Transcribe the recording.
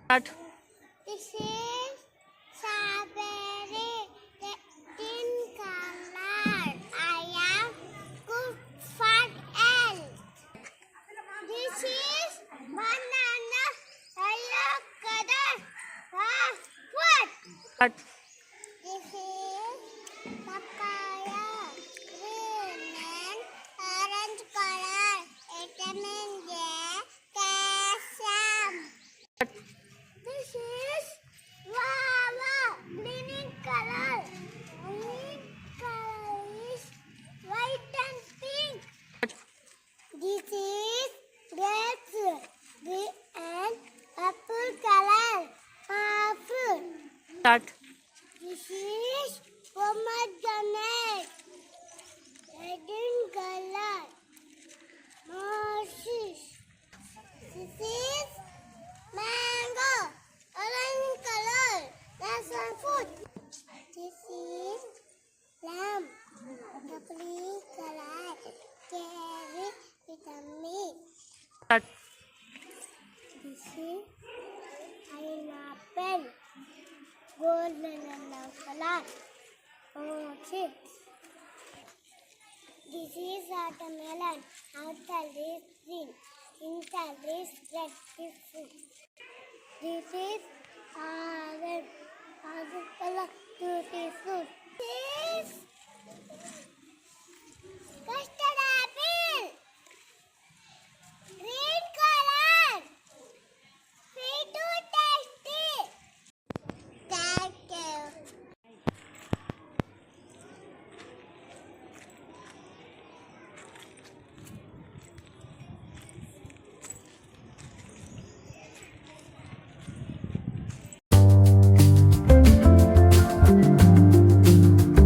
Start. This is strawberry in color. I am good for health. This is banana yellow color. What? Start. This is papaya green and orange color. Vitamin J, calcium. This is guava, green color. Green color is white and pink. This is grapes, green and purple color. Fruit. Start. This is pomegranate, red in color. Moses. This is mango, orange color. That's one food. This is lamb, purple color. Carry vitamin. Start. This is pineapple, golden yellow color. Chips. This is watermelon. Outer is green. Inside is red. This is orange. Orange color. Tutti fruit. This